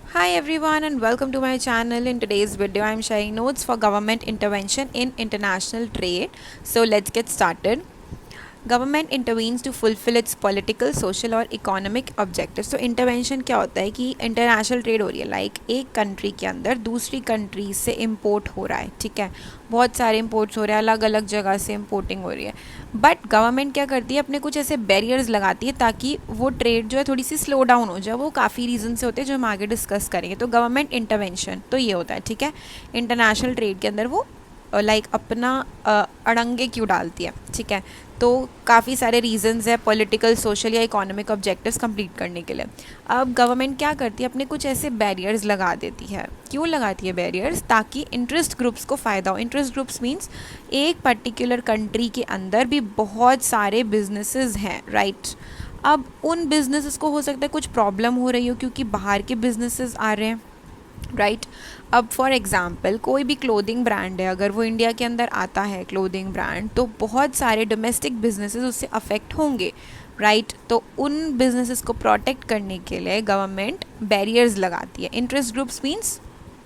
Hi everyone and welcome to my channel. In today's video I am sharing notes for government intervention in international trade. So let's get started. Government intervenes to fulfil its political social और economic objectives. तो intervention क्या होता है कि international trade हो रही है, like एक कंट्री के अंदर दूसरी कंट्री से इम्पोर्ट हो रहा है, ठीक है, बहुत सारे इम्पोर्ट्स हो रहे हैं, अलग अलग जगह से इम्पोर्टिंग हो रही है, बट गवर्नमेंट क्या करती है, अपने कुछ ऐसे बैरियर्स लगाती है ताकि वो ट्रेड जो है थोड़ी सी स्लो डाउन हो जाए। वो काफ़ी रीज़न से होते हैं जो हम आगे डिस्कस करेंगे। तो गवर्नमेंट इंटरवेंशन तो ये होता है, ठीक है, इंटरनेशनल ट्रेड के अंदर वो लाइक अपना अड़ंगे क्यों डालती है, ठीक है। तो काफ़ी सारे रीजंस है पॉलिटिकल सोशल या इकोनॉमिक ऑब्जेक्टिव्स कंप्लीट करने के लिए। अब गवर्नमेंट क्या करती है, अपने कुछ ऐसे बैरियर्स लगा देती है। क्यों लगाती है बैरियर्स? ताकि इंटरेस्ट ग्रुप्स को फ़ायदा हो। इंटरेस्ट ग्रुप्स मीन्स एक पर्टिकुलर कंट्री के अंदर भी बहुत सारे बिजनेसेस हैं, राइट। अब उन बिजनेसेस को हो सकता है कुछ प्रॉब्लम हो रही हो क्योंकि बाहर के बिजनेसेस आ रहे हैं, राइट। अब फॉर एग्ज़ाम्पल कोई भी क्लोथिंग ब्रांड है, अगर वो इंडिया के अंदर आता है क्लोथिंग ब्रांड, तो बहुत सारे डोमेस्टिक बिजनेसेस उससे अफेक्ट होंगे, राइट। तो उन बिजनेसेस को प्रोटेक्ट करने के लिए गवर्नमेंट बैरियर्स लगाती है। इंटरेस्ट ग्रुप्स मीन्स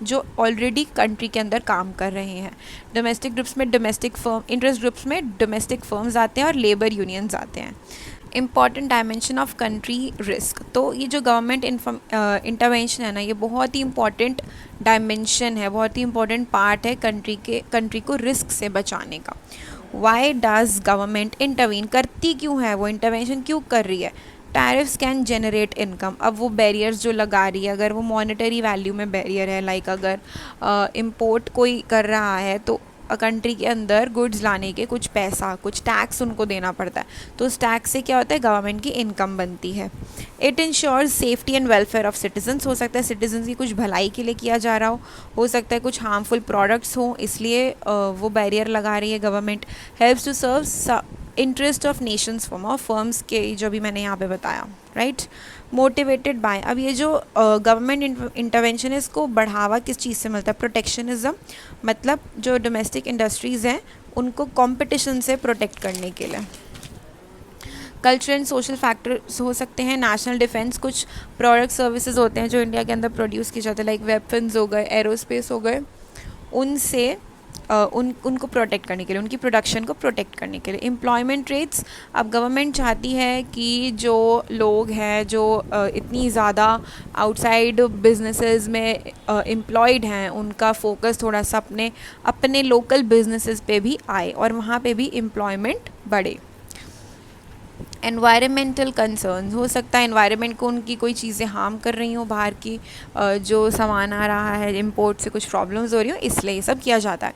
जो ऑलरेडी कंट्री के अंदर काम कर रहे हैं। डोमेस्टिक ग्रुप्स में डोमेस्टिक फर्म, इंटरेस्ट ग्रुप्स में डोमेस्टिक फर्म्स आते हैं और लेबर यूनियंस आते हैं। Important dimension of country risk. तो ये जो गवर्नमेंट इंटरवेंशन है ना, ये बहुत ही इंपॉर्टेंट डायमेंशन है, बहुत ही इंपॉर्टेंट पार्ट है कंट्री को रिस्क से बचाने का। Why does government intervene? करती क्यों है वो, इंटरवेंशन क्यों कर रही है? Tariffs can generate income. अब वो बैरियर्स जो लगा रही है, अगर वो मॉनेटरी वैल्यू में बैरियर है, लाइक अगर इम्पोर्ट कोई कर रहा है तो कंट्री के अंदर गुड्स लाने के कुछ पैसा, कुछ टैक्स उनको देना पड़ता है, तो उस टैक्स से क्या होता है, गवर्नमेंट की इनकम बनती है। It ensures safety and welfare of citizens. हो सकता है सिटीजन्स की कुछ भलाई के लिए किया जा रहा हो सकता है कुछ हार्मफुल प्रोडक्ट्स हो, इसलिए वो बैरियर लगा रही है government. Helps to serve interest of nations form और फर्म्स के, जो भी मैंने यहाँ पे बताया, राइट। Motivated by. अब ये जो गवर्नमेंट इंटरवेंशन है, इसको बढ़ावा किस चीज़ से मिलता है? प्रोटेक्शनिज्म, मतलब जो डोमेस्टिक इंडस्ट्रीज़ हैं उनको कंपटीशन से प्रोटेक्ट करने के लिए। कल्चर एंड सोशल फैक्टर्स हो सकते हैं। नेशनल डिफेंस, कुछ प्रोडक्ट सर्विसेज होते हैं जो इंडिया के अंदर प्रोड्यूस किए जाते हैं, लाइक वेपन्स हो गए, एरोस्पेस हो गए, उनसे उनको प्रोटेक्ट करने के लिए, उनकी प्रोडक्शन को प्रोटेक्ट करने के लिए। Employment rates. अब गवर्नमेंट चाहती है कि जो लोग हैं जो इतनी ज़्यादा आउटसाइड बिजनेसेस में एम्प्लॉयड हैं, उनका फोकस थोड़ा सा अपने लोकल बिजनेसेस पे भी आए और वहाँ पे भी एम्प्लॉयमेंट बढ़े। Environmental concerns. हो सकता है एनवायरनमेंट को उनकी कोई चीज़ें हार्म कर रही हो, बाहर की जो सामान आ रहा है इंपोर्ट से कुछ प्रॉब्लम्स हो रही हो, इसलिए ये सब किया जाता है।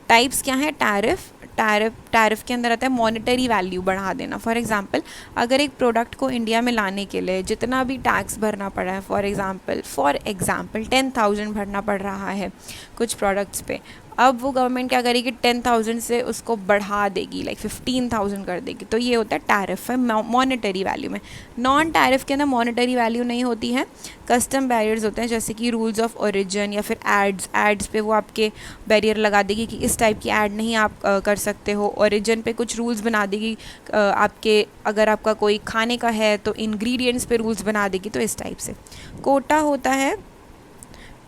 टाइप्स क्या है? टैरिफ के अंदर आता है मॉनेटरी वैल्यू बढ़ा देना। फॉर एग्जांपल अगर एक प्रोडक्ट को इंडिया में लाने के लिए जितना भी टैक्स भरना पड़ा है, फॉर एग्जांपल 10,000 भरना पड़ रहा है कुछ प्रोडक्ट्स पे, अब वो गवर्नमेंट क्या करेगी, 10,000 से उसको बढ़ा देगी, लाइक 15,000 कर देगी। तो ये होता है टैरिफ है मॉनेटरी वैल्यू में। नॉन टैरिफ के अंदर मॉनेटरी वैल्यू नहीं होती है, कस्टम बैरियर्स होते हैं, जैसे कि रूल्स ऑफ ओरिजिन या फिर एड्स पे वो आपके बैरियर लगा देगी कि इस टाइप की ऐड नहीं आप कर सकते हो। ओरिजिन पे कुछ रूल्स बना देगी, आपके अगर आपका कोई खाने का है तो इंग्रेडिएंट्स पे रूल्स बना देगी, तो इस टाइप से। कोटा होता है,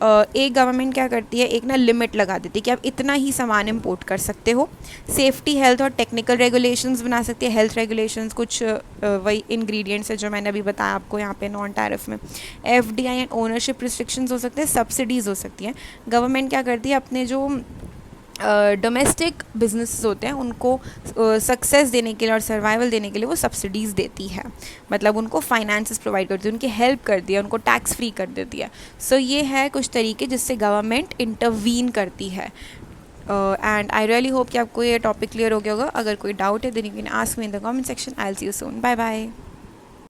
एक गवर्नमेंट क्या करती है, एक ना लिमिट लगा देती है कि आप इतना ही सामान इंपोर्ट कर सकते हो। सेफ्टी, हेल्थ और टेक्निकल रेगुलेशंस बना सकती है। हेल्थ रेगुलेशंस कुछ वही इंग्रेडिएंट्स है जो मैंने अभी बताया आपको यहाँ पे नॉन टैरिफ में। एफडीआई एंड ओनरशिप रिस्ट्रिक्शंस हो सकते हैं, सब्सिडीज़ हो सकती हैं। गवर्नमेंट क्या करती है, अपने जो डोमेस्टिक बिजनेस होते हैं उनको सक्सेस देने के लिए और सर्वाइवल देने के लिए वो सब्सिडीज़ देती है, मतलब उनको फाइनेंसेस प्रोवाइड करती है, उनकी हेल्प करती है, उनको टैक्स फ्री कर देती है। सो ये है कुछ तरीके जिससे गवर्नमेंट इंटरवीन करती है। एंड आई रियली होप कि आपको ये टॉपिक क्लियर हो गया होगा। अगर कोई डाउट है then you can ask me in the comment section. I will see you soon. Bye bye.